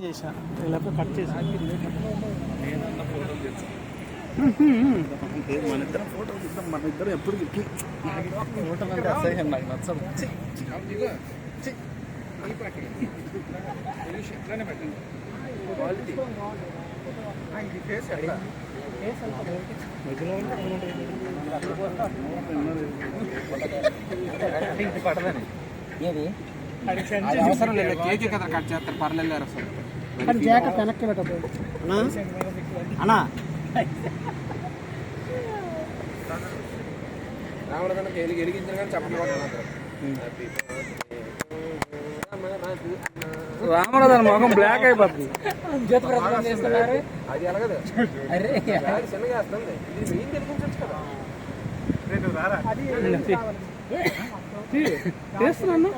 చేసా లేకపోతే కట్ చేసా మన ఇద్దరం ఫోటో తీద్దాం. మన ఇద్దరం ఎప్పుడు ఫోటో అంటే అసహ్యం నాకు నచ్చదు. ఏది అవసరం లేదు, కేక్ కదా కట్ చేస్తారు, పర్లేదు అసలు. జాకెట్ వెనక్కి పెట్టదు అన్నా. రావడం కేక్ వెలిగించిన కానీ చెప్పండి. రామరాజన్ మొహం బ్లాక్ అయిపోతుంది. అది ఎలాగదు, చిన్నగా వేస్తుంది. ఇది ఏం వెలిగించచ్చు కదా. చేస్తున్నా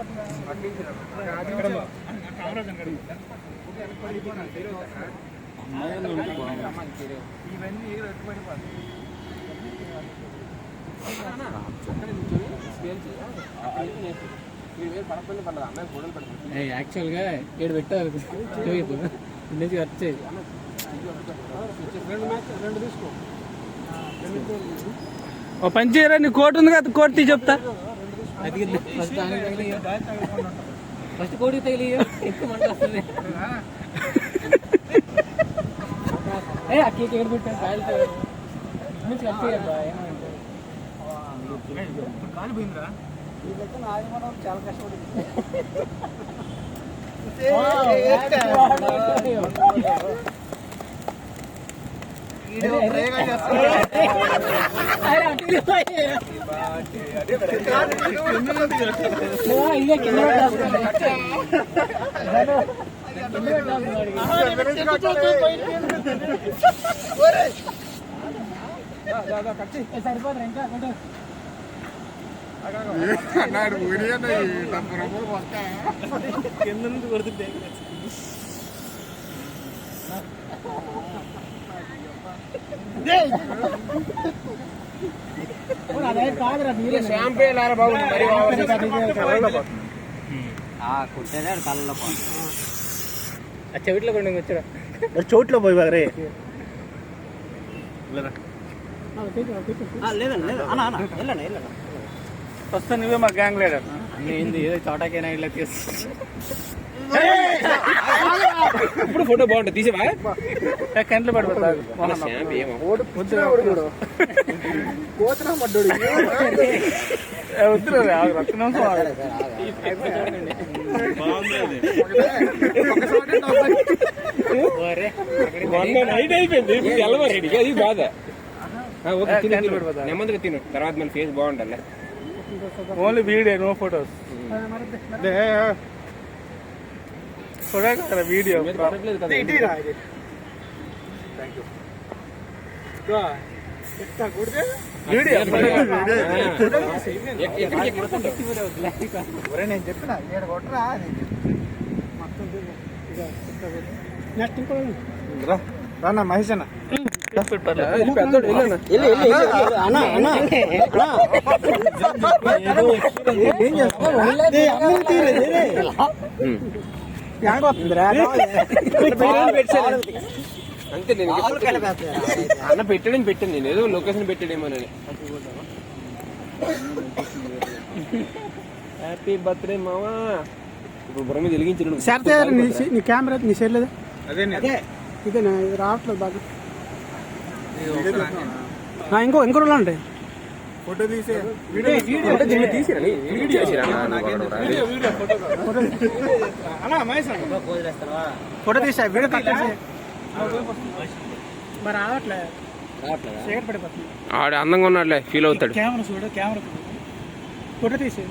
యాక్చువల్గా ఏడు పెట్టారు నుంచి వచ్చేది. ఓ పని చేయరా, నీ కోట్ ఉంది కదా, కోట్ తీ చెప్తా. ఫస్ట్ కోడి తగిలి ఎక్కువ మంట వస్తుంది. ఆ కేక్ ఎక్కడ పెట్టాను కాయలతో నుంచి వచ్చేయబ్బా. చాలా కష్టపడింది. సరిపోదు ఇంకా కింద నుంచి కొడుతుంటే చెవిట్లో కొండ వచ్చాడు. చోట్లో పోయి బాగా రే. వస్తా నువ్వే మా గ్యాంగ్ లీడర్. ఏంది చోటకైనా ఇట్లా తీసు. ఇప్పుడు ఫోటో బాగుంటుంది, తీసేవా? కంట్లో పడిపోతాడు. అది బాధ. నెమ్మదిగా తిను, తర్వాత మన ఫేస్ బాగుండాలి. Only video, no photos. Video నేను చెప్పిన కొట్టరా రానా మహేష్ అన్న. అంతే, నేను అన్న పెట్టాడని పెట్టాను, నేను ఏదో లొకేషన్ పెట్టాడేమోనని. హ్యాపీ బర్త్డే మామా. ఇప్పుడు బుర్ర మీద వెలిగించడు. నీ కెమెరా నీ చేయలేదు. అదే ఇదేనా, ఇది రావట్లేదు బాగా. ఇంకో రోజులు ఉంటాయి. ఫోటో తీసే ఫోటో తీసా వీడియో కట్ చేసి మరి రావట్లేదు. ఆడ అందంగా ఉన్నాడులే, ఫీల్ అవుతాడు. కెమెరా చూడు, కెమెరా ఫోటో తీసే.